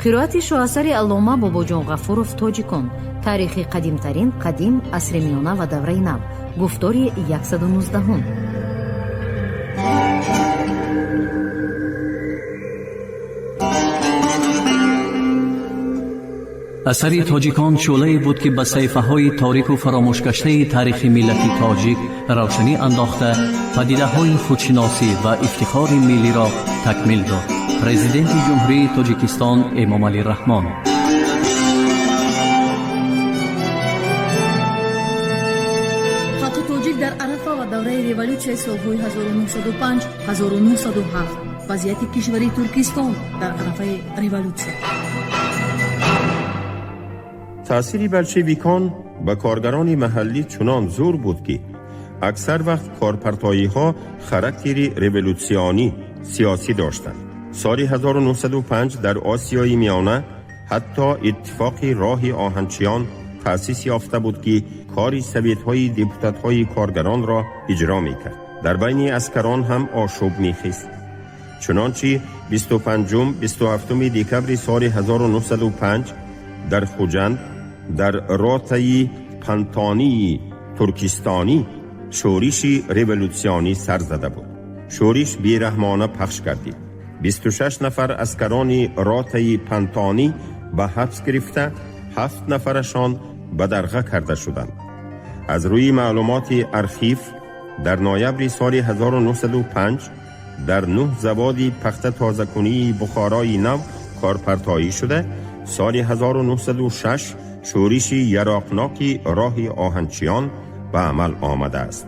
қироати шоҳасари аллома бобоҷон ғафуров тоҷикон. таърихи қадимтарин қадим, асри миёна ва давраи нав. гуфтори 119. اثری تاجیکان شعله‌ای بود که به صحیفه‌های تاریک و فراموش گشته تاریخ ملت تاجیک روشنی انداخته پدیده‌های خودشناسی و افتخار ملی را تکمیل داد. پرزیدنت جمهوری تاجیکستان امام علی رحمان. خاک تاجیک در عرفه و دوره ریولوسیون سال‌های 1905 1907. وضعیت کشوری ترکستان در عرفه ریولوسیون. تأثیر بلشویکان به کارگران محلی چنان زور بود که اکثر وقت کارپرتایی ها خاراکتری ریولوسیونی سیاسی داشتند. سال 1905 در آسیای میانه حتی اتفاق راه آهنچیان تأسیس یافته بود که کار سویت های دپوتات های کارگران را اجرا میکرد. در بین اسکران هم آشوب میخیست. چنانچه 25-27 دکبر سال 1905 در خوجند در راتای پنتانی ترکستانی شورش ریولوسیونی سر زده بود. شورش بیرحمانه پخش گردید. 26 نفر اسکران راتای پنتانی به حبس گرفته 7 نفرشان به درغه کرده شدند. از روی معلومات ارخیف در نوامبر سال 1905 در 9 زواد پخت تازه‌کنی بخارای نو کارپرتایی شده. سال 1906 شورش یراقناک راه آهنچیان به عمل آمده است.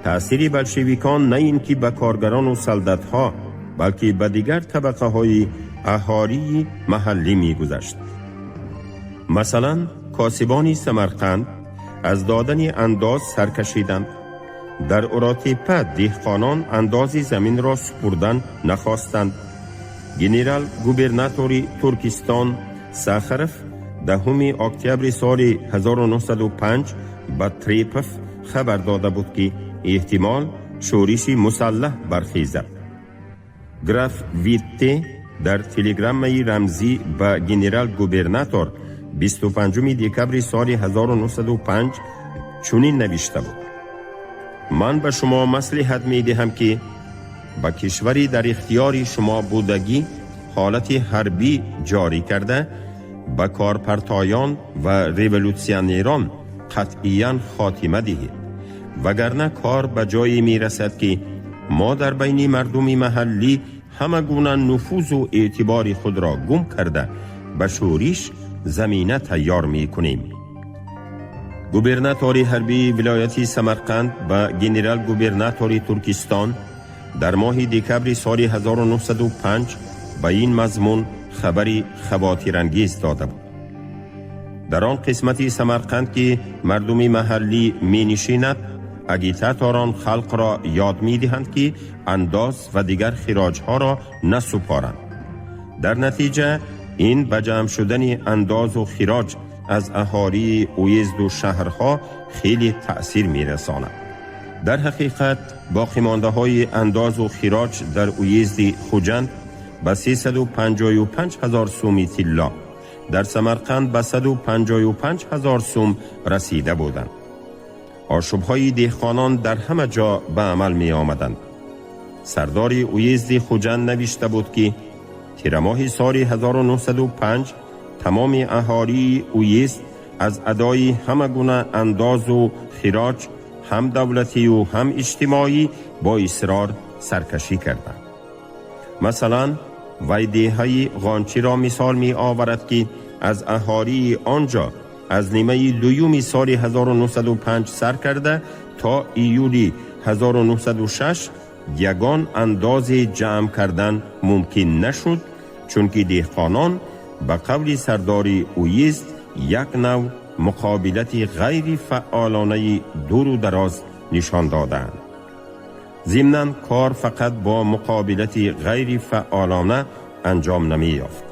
تأثیر بلشویکان نه اینکه به کارگران و سلطنت‌ها بلکه به دیگر طبقه های اهالی محلی می گذشت. مثلا کاسبان سمرقند از دادن انداز سرکشیدند. در اوراتیپه دهقانان انداز زمین را سپردن نخواستند. گنرال گوبرناتوری ترکستان ساخرف 10 اکتبر سال 1905 به تریپف خبر داده بود که احتمال شورش مسلح برخیزد. گراف ویته در تلگرام رمزی به گنرال گوبرناتور 25 دکبر سال 1905 چنین نوشته بود: من به شما مصلحت می دهم که به کشوری در اختیار شما بودگی حالت حربی جاری کرده به کارپرتایان و ریولوسیونران قطعیاً خاتمه دهید، وگرنه کار به جایی می رسد که ما در بین مردم محلی همه گونه نفوذ و اعتبار خود را گم کرده به شورش زمینه تیار می کنیم. گوبرناتور حربی ولایت سمرقند به گنرال گوبرناتور ترکستان در ماه دکبر سال 1905 به این مضمون خبری خواطرانگیز داده بود. در آن قسمت سمرقند که مردم محلی می نشیند، اگیتاتوران خلق را یاد می دهند که انداز و دیگر خراج ها را نسپارند. در نتیجه این به جمع شدن انداز و خراج از اهالی اویزد و شهرها خیلی تأثیر می رساند. در حقیقت باقی مانده های انداز و خراج در اویزد خوجند به 355,000 سوم طلا، در سمرقند به 155,000 سوم رسیده بودند. آشوب‌های دهقانان در همه جا به عمل می آمدند. سردار اویزد خوجند نوشته بود که تیر ماه سال 1905 تمام اهالی اویزد از ادای همه گونه انداز و خراج هم دولتی و هم اجتماعی با اصرار سرکشی کردند. مثلا وی دهه غانچی را مثال می آورد که از اهالی آنجا از نیمه دوم سال 1905 سر کرده تا ایولی 1906 یگان انداز جمع کردن ممکن نشد، چون که دهقانان به قول سردار اویزد یک نوع مقابلت غیر فعالانه دور و دراز نشان دادند. ضمناً کار فقط با مقابلت غیر فعالانه انجام نمی یافت.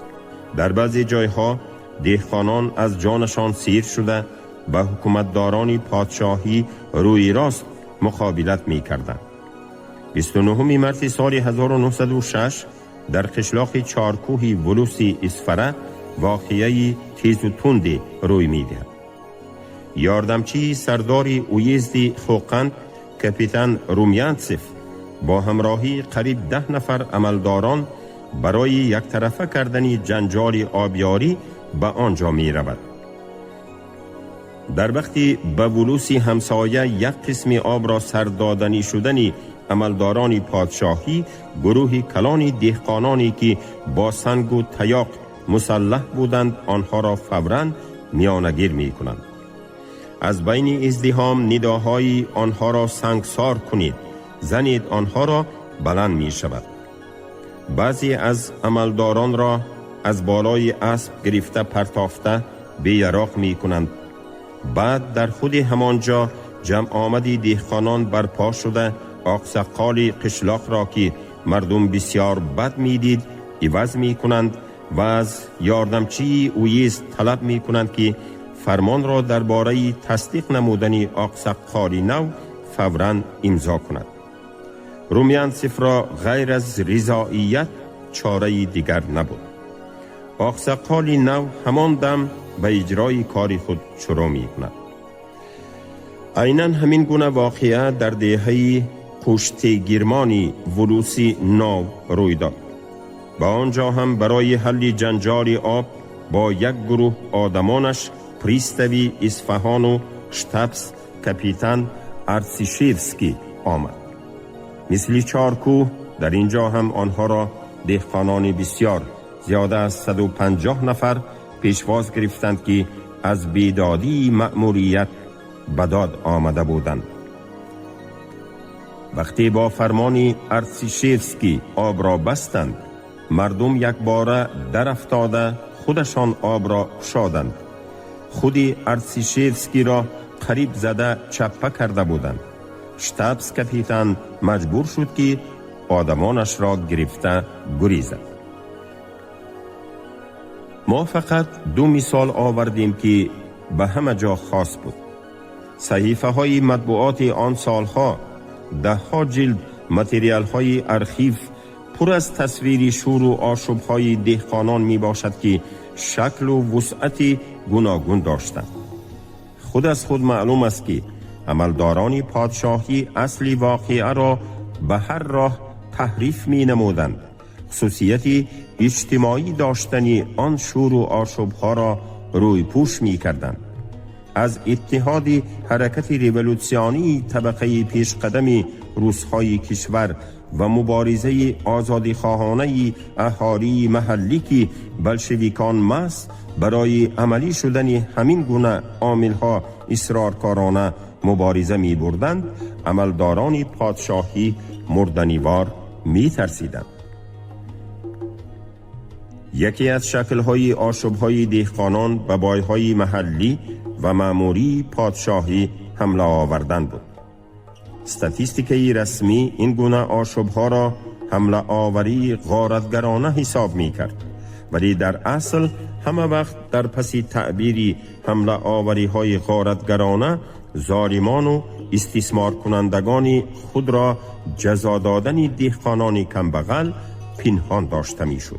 در بعضی جایها دهقانان از جانشان سیر شده با حکومتداران پادشاهی روی راست مقابلت می کردند. 29 مارس سال 1906 در قشلاق چارکوه ولوسی اصفره واقعه تیز و تندی روی می دهد. یاردمچی سرداری اویزد خوقند کاپیتان رومیانتسف با همراهی قریب 10 نفر عملداران برای یک طرفه کردن جنجال آبیاری به آنجا می رود. در وقتی به ولوسی همسایه یک قسم آب را سردادنی شدنی عملداران پادشاهی، گروه کلان دهقانانی که با سنگ و تیاق مسلح بودند آنها را فوراً میانگیر می کنند. از بین ازدحام نداهای آنها را سنگسار کنید، زنید آنها را بلند می شود. بعضی از عملداران را از بالای اسب گرفته پرتافته به یراق می کنند. بعد در خود همانجا جمع آمدی دهقانان برپا شده آقسقال قشلاق را که مردم بسیار بد می دید عوض می کنند و از یاردمچی اویز طلب می کنند که فرمان را درباره تصدیق نمودن آقسقال نو فوراً امضا کند. رومیانتسف را غیر از رضایت چاره دیگر نبود. آقسقال نو همان دم به اجرای کار خود شروع می کند. عیناً همین گونه واقعه در دهه پشت گیرمانی ولوسی نو روی داد. با آنجا هم برای حل جنجال آب با یک گروه آدمانش پریستوی اصفهان و شتابس کاپیتان ارتسیشیوسکی آمد. مثل چارکوه در اینجا هم آنها را دهقانان بسیار زیاده از 150 نفر پیشواز گرفتند که از بیدادی مأموریت بداد آمده بودند. وقتی با فرمان ارتسیشیوسکی آب را بستند، مردم یک باره در افتاده خودشان آب را گشادند. خودی ارتسیشیوسکی را قریب زده چپه کرده بودند. شتابس کاپیتان مجبور شد که آدمانش را گرفته گریزد. ما فقط 2 مثال آوردیم که به همه جا خاص بود. صحیفه های مطبوعات آن سالها 10 جلد متریال های ارخیو پر از تصویری شور و آشوب های دهقانان می باشد که شکل و وسعت گوناگون داشتند. خود از خود معلوم است که عملداران پادشاهی اصلی واقعه را به هر راه تحریف می نمودند. خصوصیت اجتماعی داشتنی آن شور و آشوب ها را روی پوش می کردند. از اتحاد حرکت ریولوسیونی طبقه پیشقدم روس‌های کشور و مبارزه آزادی خواهانه اهالی محلی که بلشویکان محض برای عملی شدن همین گونه عامل‌ها اصرارکارانه مبارزه می بردند، عملداران پادشاهی مردنیوار می ترسیدند. یکی از شکل‌های آشوب‌های دهقانان به بایهای محلی و مأموری پادشاهی حمله آوردن بود. استاتیستیکای رسمی این گونه آشوب‌ها را حمله آوری غارتگرانه حساب می کرد، ولی در اصل همه وقت در پس تعبیری حمله آوری های غارتگرانه ظالمان و استثمار کنندگان خود را جزا دادن دهقانان کمبغل پنهان داشته می شد.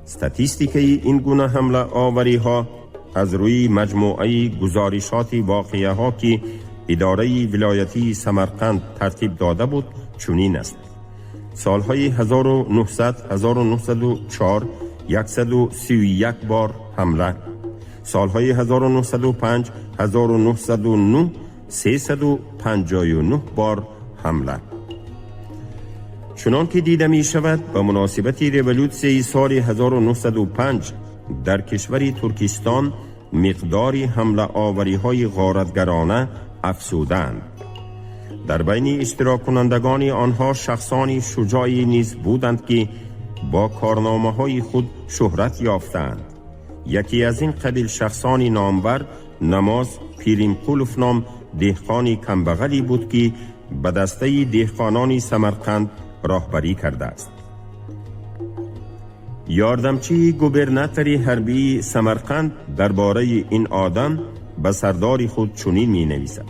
استاتیستیکای این گونه حمله آوری ها از روی مجموعه گزارشات واقعه ها که اداره ولایتی سمرقند ترتیب داده بود چنین است: سالهای 1900 1904 131 بار حمله، سالهای 1905 1909 359 بار حمله. چنان که دیده می شود به مناسبت ریولوسیون سال 1905 در کشور ترکستان مقدار حمله آوری های غارتگرانه افزودند. در بین اشتراک کنندگان آنها شخصانی شجاعی نیز بودند که با کارنامه های خود شهرت یافتند. یکی از این قبیل شخصان نامور نماز پیرینقولوف نام دهقان کمبغلی بود که به دسته دهقانان سمرقند راهبری کرده است. یاردمچی گوبرناتوری حربی سمرقند درباره این آدم به سردار خود چنین می نویسد: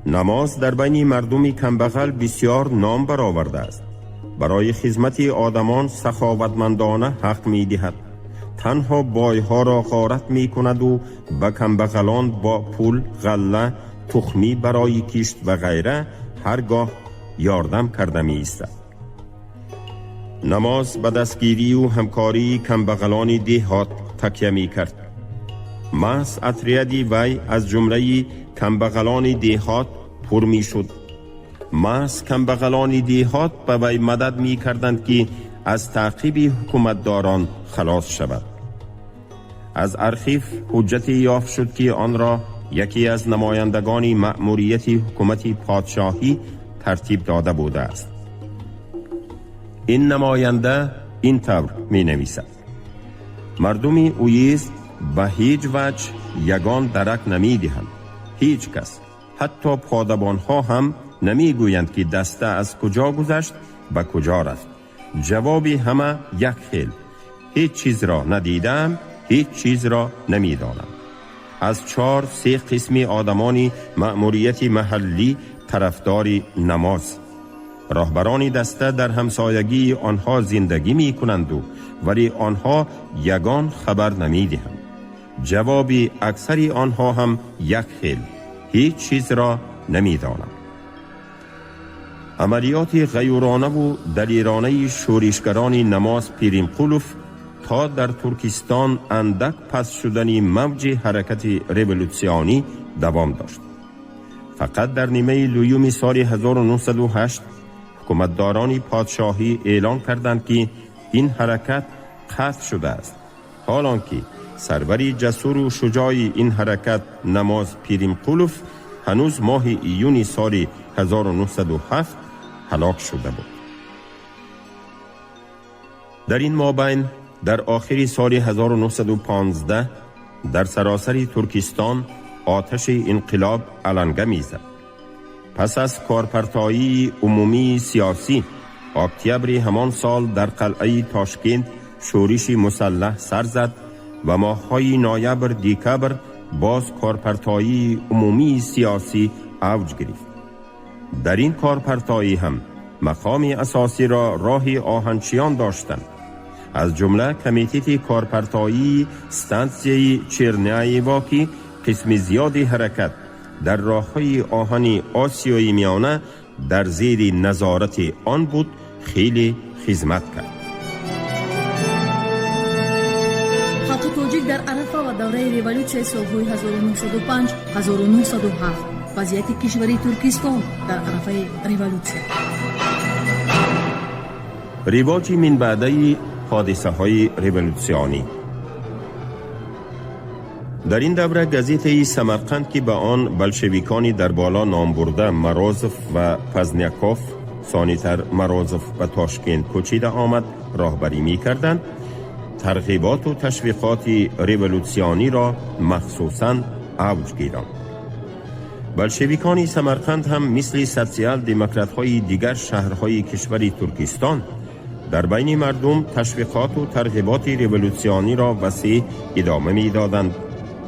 نماز در بین مردم کمبغل بسیار نام برآورده است. برای خدمت آدمان سخاوتمندانه حق می دهد. تنها بایها را غارت می کند و به کمبغلان با پول، غله، تخمی برای کشت و غیره هرگاه یاردم کرده می ایستد. نماز به دستگیری و همکاری کمبغلان دیهات تکیه می کرد. محض اتریدی وی از جمله کمبغلان دیهات پر می شد. محض کمبغلان دیهات به وی مدد می کردند که از تعقیب حکومتداران خلاص شود. از ارخیف حجتی یافت شد که آن را یکی از نمایندگان مأموریت حکومت پادشاهی ترتیب داده بوده است. این نماینده این طور می نویسد: مردم اویز به هیچ وجه یگان درک نمی دهند. هیچ کس، حتی پادبان ها هم نمی گویند که دسته از کجا گذشت به کجا رفت. جوابی همه یک خیل: هیچ چیز را ندیدم، هیچ چیز را نمی دانم. از 4-3 قسم آدمان مأموریت محلی طرفدار نماز. راهبران دسته در همسایگی آنها زندگی می کنند ولی آنها یگان خبر نمی دهند. جوابی اکثر آنها هم یک خیل: هیچ چیز را نمی دانم. عملیات غیورانه و دلیرانه شورشگران نماز پیرمقلوف تا در ترکستان اندک پس شدن موج حرکت ریولوسیونی دوام داشت. فقط در نیمه لویوم سال 1908 حکومتداران پادشاهی اعلان کردند که این حرکت قطع شده است، حالانکه سروری جسور و شجاع این حرکت نماز پیرمقلوف هنوز ماه ایون سال 1907 هلاک شده بود. در این مابین در آخر سال 1915 در سراسر ترکستان آتش انقلاب علنگه می‌زد. پس از کارپرتایی عمومی سیاسی اکتبر همان سال در قلعه تاشکند شورش مسلح سر زد و ماه‌های نوامبر دکبر باز کارپرتایی عمومی سیاسی اوج گرفت. در این کارپرتایی هم مقام اساسی را راه آهنچیان داشتند. از جمله کمیته کارپرتایی ستانسیه چرنیایوا که قسم زیادی حرکت در راه‌های آهن آسیای میانه در زیر نظارت آن بود خیلی خدمت کرد. خلق توجیک در عرفه و دوره ریولوسیون سالهای 1905 1907 وضعیت کشوری ترکستان در عرفه ریولوسیون. رواج من بعدی حادثه های ریولوسیونی. در این دوره گزیته سمرقند که به آن بلشویکانی در بالا نام برده مرازف و پزنیاکوف، ثانی‌تر مرازف و تاشکند کوچیده آمد، راهبری می کردند. ترغیبات و تشویقات ریولوسیونی را مخصوصاً اوج گیراند. بلشویکان سمرقند هم مثل سوسیال دموکرات های دیگر شهرهای کشور ترکستان در بین مردم تشویقات و ترغیبات ریولوسیونی را وسیع ادامه می دادند.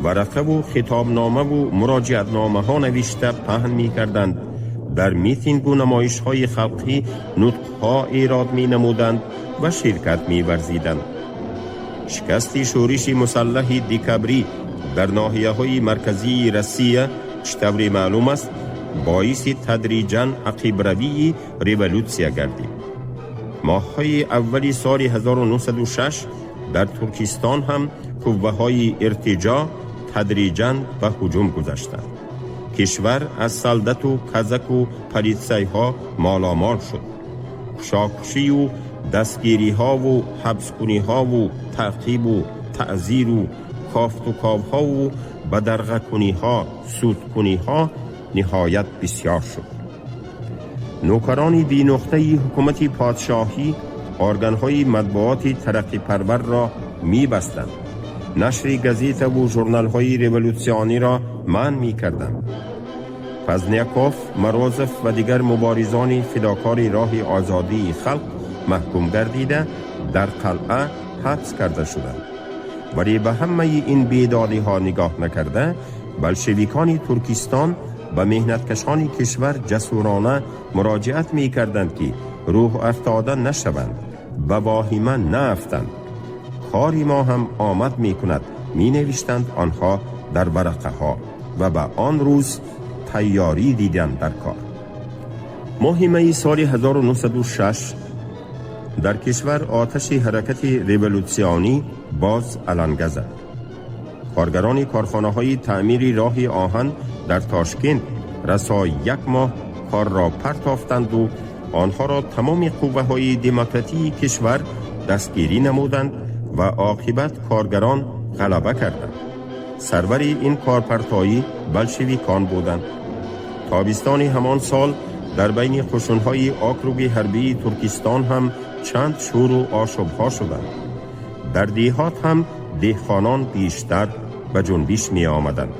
ورقه و خطابنامه و مراجعتنامه ها نوشته پهن می کردند. در میتینگ و نمایش های خلقی نطق ها ایراد می نمودند و شرکت می ورزیدند. شکست شورش مسلح دکبری در ناحیه های مرکزی روسیه چطور معلوم است باعث تدریجاً عقب روی ریولوسیا گردید. ماه‌های اولی سال 1906 در ترکستان هم قوه‌های ارتجاع تدریجاً به هجوم گذاشتند. کشور از سلطنت و کزک و پلیسای‌ها مالامال شد. شاکشی و دستگیری‌ها و حبس‌کنی‌ها و تعقیب و تعزیر و کافت و کاوها و بدرغه‌کنی‌ها، سودکنی‌ها نهایت بسیار شد. نوکران بی نقطه حکومت پادشاهی ارگان‌های مطبوعات ترقی پرور را می بستند. نشر گزیته و ژورنال‌های ریولوسیونی را منع می کردند. پزنیاکوف، مرازف و دیگر مبارزان فداکار راه آزادی خلق محکوم گردیده در قلعه حبس کرده شدند. ولی به همه این بیدادی ها نگاه نکرده، بلشویکان ترکستان به مهنتکشان کشور جسورانه مراجعت می کردند که روح افتاده نشوند، به واهمه نافتند. کاری ما هم آمد می کند، می نوشتند آنها در ورقه ها و به آن روز تیاری دیدند در کار. مهمه سال 1906 در کشور آتش حرکت ریولوسیونی باز علنگه زد. کارگران کارخانه های تعمیر راه آهن در تاشکند رسا یک ماه کار را پرتافتند و آنها را تمام قوه های دموکراتی کشور دستگیری نمودند و عاقبت کارگران غلبه کردند. سرور این کارپرتایی بلشویکان بودند. تابستان همان سال در بین خشون‌های آکروگ حربی ترکستان هم چند شور و آشوب‌ها شدند. در دیهات هم دهقانان بیشتر به جنبش می آمدند.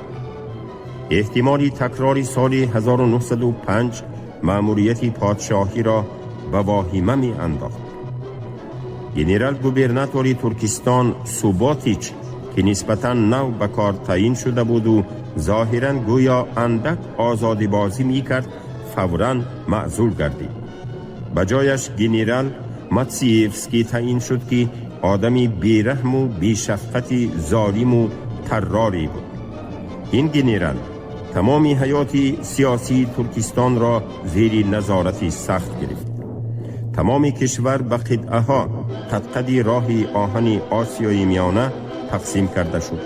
احتمالی تکرار سال 1905 مأموریت پادشاهی را به واهمه می انداخت. گنرال گوبرناتوری ترکستان سوباتیچ که نسبتاً نو به کار تعیین شده بود و ظاهراً گویا اندک آزادی بازی می کرد، فوراً معزول گردید. به جایش گنرال ماتسیفسکی تعیین شد که آدمی بیرحم و بیشفقتی ظالم و تراری بود. این گنرال تمام حیات سیاسی ترکستان را زیر نظارت سخت گرفت. تمام کشور به قطعه ها قطعه راه آهن آسیای میانه تقسیم کرده شد.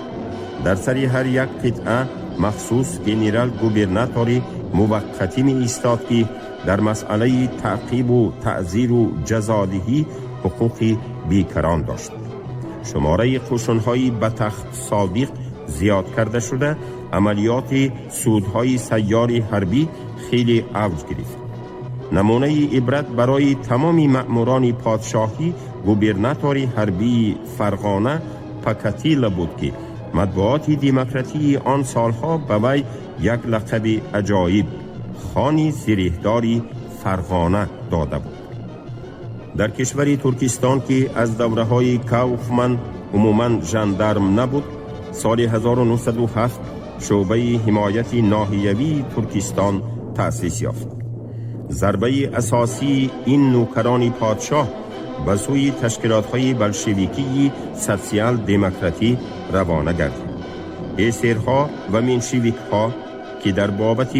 در سر هر یک قطعه مخصوص گنرال گوبرناتوری موقتی می ایستاد که در مسئله تعقیب و تعزیر و جزادهی حقوق بیکران داشت. شماره خشون‌های به تخت سابق زیاد کرده شده، عملیات سودهای سیار حربی خیلی اوج گرفت. نمونه عبرت برای تمام مأموران پادشاهی گوبرناتوری حربی فرغانه پاکاتیلا بود که مطبوعات دموکراتی آن سالها به وی یک لقب عجایب خانی زرهداری فرغانه داده بود. در کشور ترکستان که از دوره های کاوفمن عموماً ژاندارم نبود، سال 1907 شعبه حمایت ناحیوی ترکستان تأسیس یافت. ضربه اساسی این نوکران پادشاه به سوی تشکیلات‌های بلشویکی سوسیال دموکراتی روانه گردید. اسیرها و منشویک‌ها که در بابت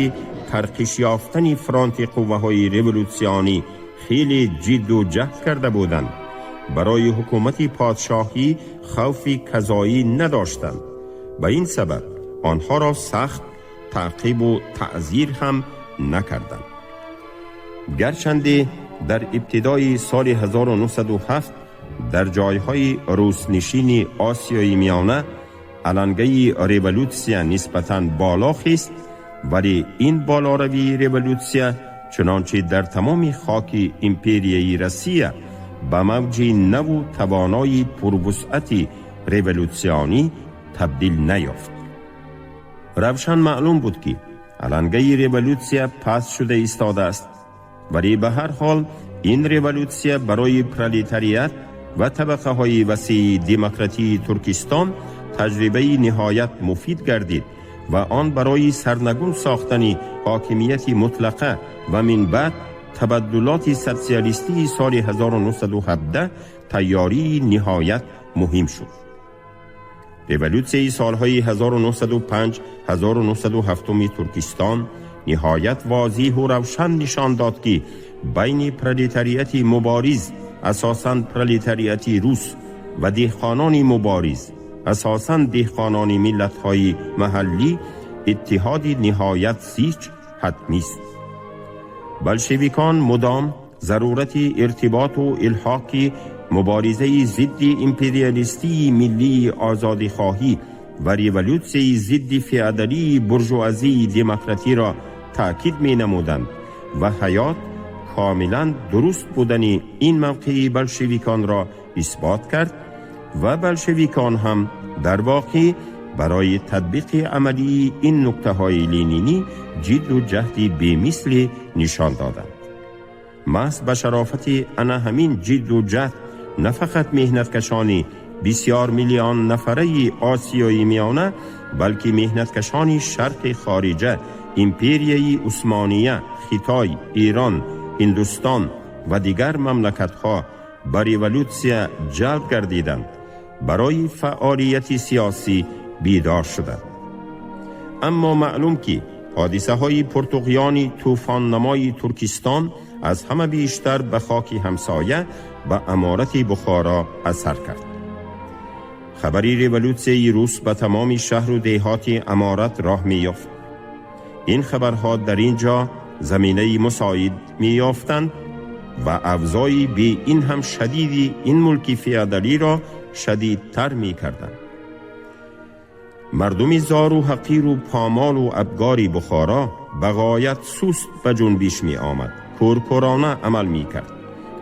ترقیش یافتن فرانت قوه‌های ریولوسیونی خیلی جد و جهد کرده بودند، برای حکومت پادشاهی خوف قضایی نداشتند. به این سبب آنها را سخت تعقیب و تعزیر هم نکردند. گرچند در ابتدای سال 1907 در جایهای روسنشین آسیای میانه علنگه ریولوسیا نسبتاً بالا خیست، ولی این بالاروی ریولوسیا چنانچه در تمام خاک امپریای روسیه به موج نو و توانای پروسعت ریولوسیونی تبدیل نیافت. روشن معلوم بود که علنگه ریولوسیا پس شده ایستاده است، ولی به هر حال این ریولوسیا برای پرولتاریات و طبقه های وسیع دموکراتی ترکستان تجربه نهایت مفید گردید و آن برای سرنگون ساختن حاکمیت مطلقه و من بعد تبدلات سوسیالیستی سال 1917 تیاری نهایت مهم شد. ریولوسیای سالهای 1905-1907 ترکستان نهایت واضح و روشن نشان داد که بین پرولتاریات مبارز اساساً پرولتاریات روس و دهقانان مبارز اساساً دهقانان ملت‌های محلی اتحاد نهایت هیچ حتمی است. بلشویکان مدام ضرورت ارتباط و الحاق مبارزه ضد امپریالیستی ملی آزادیخواهی و ریولوسیای ضد فئودالی بورژوازی دموکراتی را تأکید می نمودند و حیات کاملا درست بودن این موقع بلشویکان را اثبات کرد و بلشویکان هم در واقع برای تطبیق عملی این نکته های لینینی جد و جهدی بی‌مثل نشان دادند. محض به شرافت انا همین جد و جهد نه فقط مهنتکشان بسیار میلیون نفره آسیای میانه، بلکه مهنتکشان شرق خارجه، امپریای عثمانیه، خیتای، ایران، هندوستان و دیگر مملکت‌ها به ریولوسیا جلب گردیدند، برای فعالیت سیاسی بیدار شدند. اما معلوم که حادثه های پرتغیان طوفان نمای ترکستان از همه بیشتر به خاک همسایه و امارت بخارا اثر کرد. خبری ریولوسیای روس به تمام شهر و دیهات امارت راه می یافت. این خبرها در اینجا زمینه مساعد می یافتند و افزایی به این هم شدیدی این ملک فیادالی را شدیدتر می کردند. مردم زار و حقیر و پامال و ابگاری بخارا به غایت سست به جنبش می آمد، کورکورانه عمل می کرد،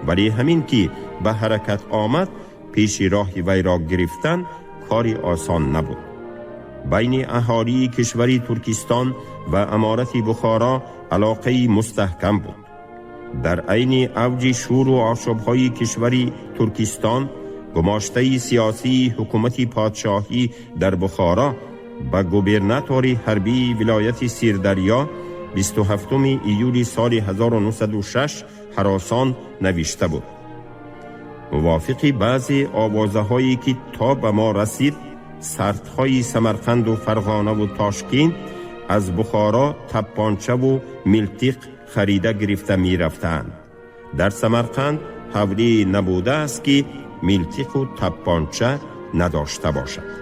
ولی همین که به حرکت آمد پیش راه وی را گرفتن کاری آسان نبود. بین اهالی کشوری ترکستان و امارت بخارا علاقه مستحکم بود. در عین اوج شور و آشوب‌های کشوری ترکستان، گماشته سیاسی حکومت پادشاهی در بخارا به گوبرناتور حربی ولایت سیردریا 27 ایولی سال 1906 هراسان نوشته بود: موافق بعضی آوازه هایی که تا به ما رسید، سردهای سمرقند و فرغانه و تاشکین از بخارا تپانچه و ملتق خریده گرفته می رفتند. در سمرقند حولی نبوده است که ملتق و تپانچه نداشته باشد.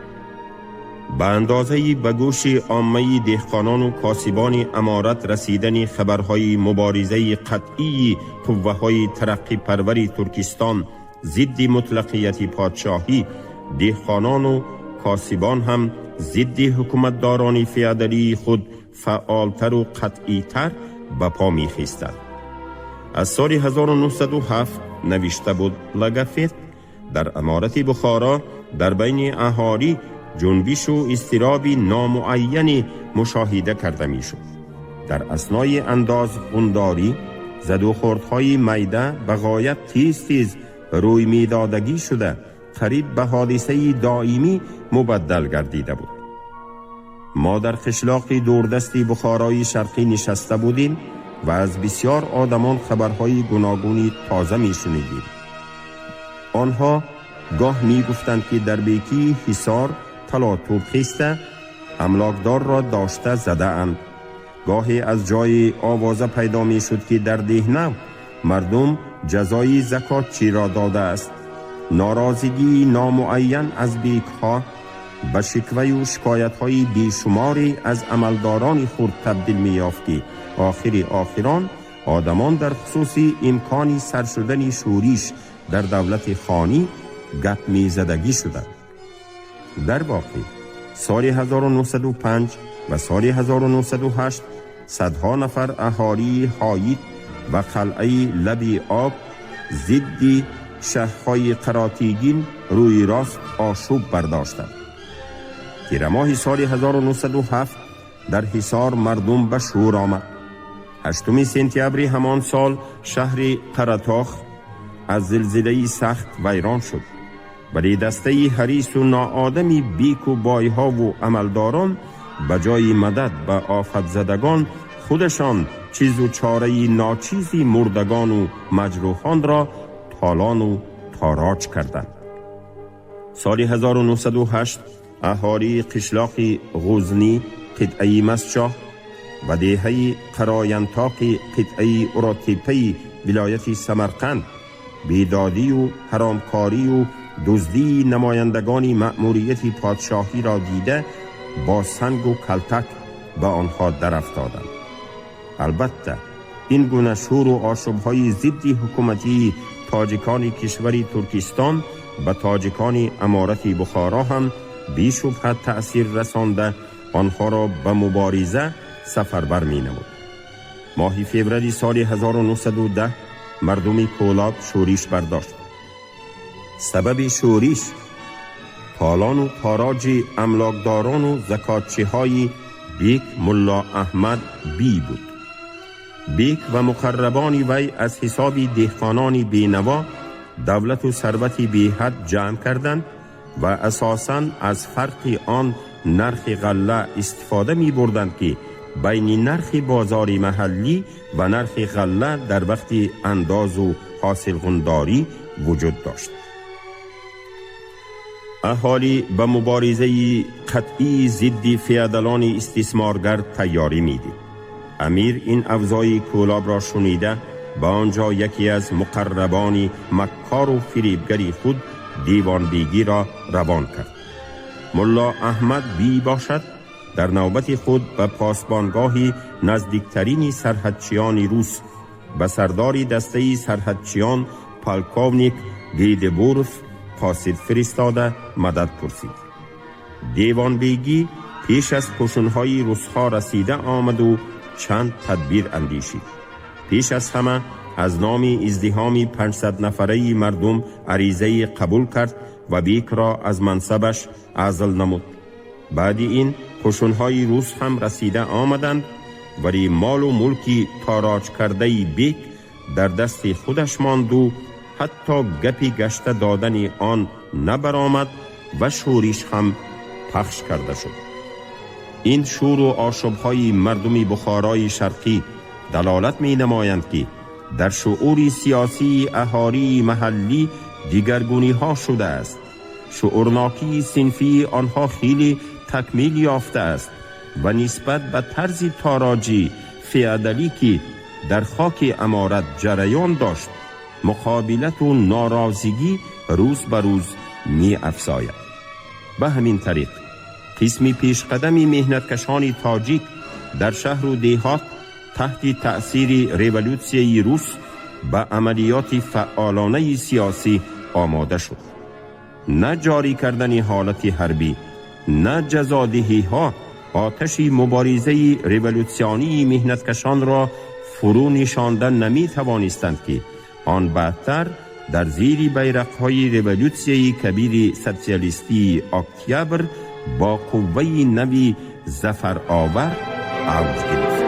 به اندازه به گوش عامه دهقانان و کاسبان امارت رسیدن خبرهای مبارزه قطعی قوه‌های ترقی پروری ترکستان ضد مطلقیت پادشاهی، دهقانان و کاسبان هم ضد حکومتداران فیادالی خود فعالتر و قطعیتر به پا می خیستند. از سال 1907 نوشته بود لاگافت: در امارت بخارا در بین اهالی جنبش و اضطراب نامعین مشاهده کرده می شد. در اثنای انداز غنداری زد و خوردهای میده به غایت تیز روی میدادگی شده قریب به حادثه دائمی مبدل گردیده بود. ما در خشلاق دوردستی بخارای شرقی نشسته بودیم و از بسیار آدمان خبرهای گوناگونی تازه می شنیدیم. آنها گاه می گفتند که در بیکی حصار طلا توپ خیسته املاکدار را داشته زده اند. گاهی از جای آوازه پیدا می شد که در دهنه مردم جزای زکات چی را داده است. ناراضگی نامعین از بیک ها به شکوه و شکایت های بیشماری از عملداران خود تبدیل می یافت که آخران آدمان در خصوص امکانی سر شدن شوریش در دولت خانی گپ می زدگی شدند. در واقع سال 1905 و سال 1908 صدها نفر اهالی حایط و قلعه لبی آب ضد شهرهای قراتیگین روی راست آشوب برداشتند. تیر ماه سال 1907 در حصار مردم به شور آمد. 8 سپتامبر همان سال شهر قراتاخ از زلزله سخت ویران شد، ولی دسته حریص و ناآدمی بیک و بایها و عملداران به جای مدد به آفت زدگان خودشان چیز و چاره ناچیزی مردگان و مجروحان را تالان و تاراج کردند. سال 1908 اهالی قشلاق غزنی قطعه مسجاه و دهه قراینتاق قطعه اراتیپی ولایت سمرقند بیدادی و حرامکاری و دزدی نمایندگان مأموریت پادشاهی را دیده با سنگ و کلتک به آنها در افتادند. البته این گونه شور و آشوب‌های ضد حکومتی تاجیکان کشوری ترکستان به تاجیکان امارت بخارا هم بی‌شبهه تأثیر رسانده آنها را به مبارزه سفربر می‌نمود. ماه فوریه سال 1910 مردم کولاب شورش برداشت. سبب شورش تالان و تاراج املاکداران و زکاتچی های بیک ملا احمد بی بود. بیک و مقربان وی از حساب دهقانان بینوا دولت و ثروت بی حد جمع کردند و اساساً از فرق آن نرخ غله استفاده می بردند که بین نرخ بازار محلی و نرخ غله در وقت انداز و حاصلخونداری وجود داشت. اهالی به مبارزه قطعی ضد فیادلان استثمارگر تیاری می‌دید. امیر این افزای کولاب را شنیده به آنجا یکی از مقربان مکار و فریبگری خود دیوان بیگی را روان کرد. ملا احمد بی باشد در نوبت خود به پاسبانگاه نزدیکترین سرحدچیان روس به سردار دسته سرحدچیان پالکوونیک گیدبورف قاصد فرستاده مدد پرسید. دیوان بیگی پیش از کشونهای روس‌ها رسیده آمد و چند تدبیر اندیشید. پیش از همه از نام ازدحام 500 نفره مردم عریضه قبول کرد و بیک را از منصبش عزل نمود. بعد این کشونهای روس هم رسیده آمدند ولی مال و ملکی تاراج کرده بیک در دست خودش ماند و حتی گپی گشته دادن آن نبرآمد و شورش هم پخش کرده شد. این شور و آشوب‌های مردم بخارای شرقی دلالت می نمایند که در شعور سیاسی اهالی محلی دیگرگونی ها شده است. شعورناکی صنفی آنها خیلی تکمیل یافته است و نسبت به طرز تاراجی فیادالی که در خاک امارت جریان داشت مقابلت و ناراضگی روز به روز می افزاید. به همین طریق قسمی پیشقدمی مهنتکشان تاجیک در شهر و دیهات تحت تأثیر ریولوسیای روس به عملیات فعالانه سیاسی آماده شد. نه جاری کردن حالت حربی، نه جزادهی ها آتش مبارزه ریولوسیونی مهنتکشان را فرو نشاندن نمی توانستند که آن بعدتر در زیر بیرق‌های ریولوسیای کبیر سوسیالیستی اکتبر با قوه نوی ظفر آور اوج گرفت.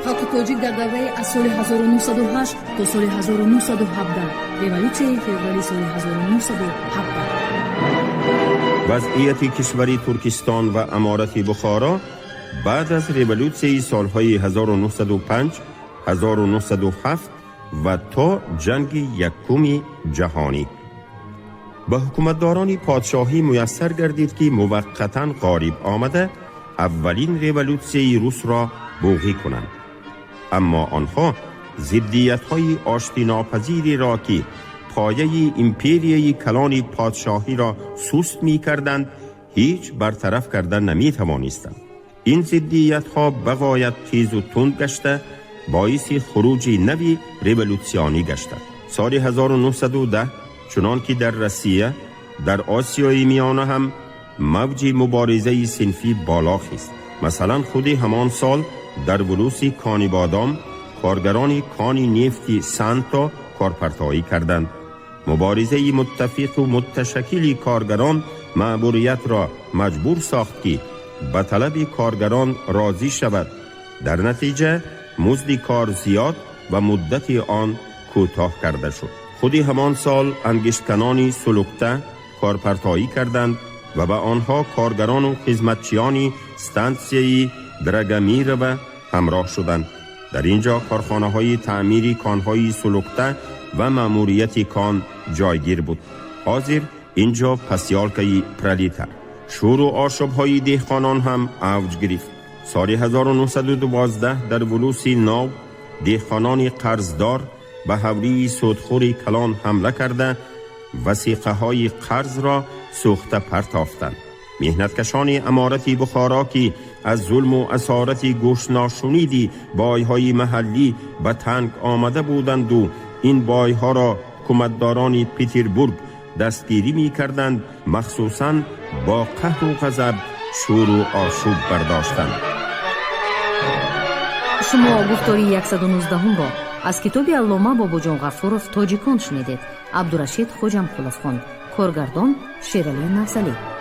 خاک تاجیک در دوره از سال 1908 تا سال 1917 ریولوسیای فوریه سال 1917. وضعیت کشور ترکستان و امارت بخارا بعد از ریولوسیای سالهای 1905 1907 و تا جنگ یکم جهانی به حکومتداران پادشاهی میسر گردید که موقتاً غالب آمده اولین ریولوسیای روس را بوقی کنند. اما آنها ضدیت‌های آشتی ناپذیری را که پایه امپریای کلان پادشاهی را سست می‌کردند هیچ برطرف کردن نمی‌توانستند. این ضدیت‌ها بغایت تیز و تند گشته باعث خروج نوی ریولوسیونی گشتند. سال 1910 چنان که در روسیه در آسیای میانه هم موج مبارزه صنفی بالا خیست. مثلا خود همان سال در ولوس کان بادام کارگران کان نفت سانتا کارپرتایی کردند. مبارزه متفق و متشکل کارگران مأموریت را مجبور ساخت که به طلب کارگران راضی شود. در نتیجه مزد کار زیاد و مدت آن کوتاه کرده شد. خود همان سال انگشتکنان سلوکته کارپرتایی کردند و به آنها کارگران و خدمتچیان استانسیای درگمیر و همراه شدند. در اینجا کارخانه های تعمیر کانهای سلوکته و مأموریت کان جایگیر بود. حاضر اینجا پسیالکای پرلیتر شور و آشوب های دهقانان هم اوج گرفت. سال 1912 در ولوس نو دهقانان قرضدار به حولی سودخور کلان حمله کرده وثیقه های قرض را سوخته پرتافتند. مهنتکشان امارت بخارا که از ظلم و اسارت گوش ناشنیدی بایهای محلی به تنگ آمده بودند و این بایها را حکومتداران پتربورگ دستگیری می کردند، مخصوصاً با قهر و غضب شور و آشوب برداشتند. شما گفتاری 119 را از کتاب علامه باباجان غفورов تاجیکان شنیدید. عبدالرشید خوجم خلف خواند. کارگردان شیرعلی نفضلی.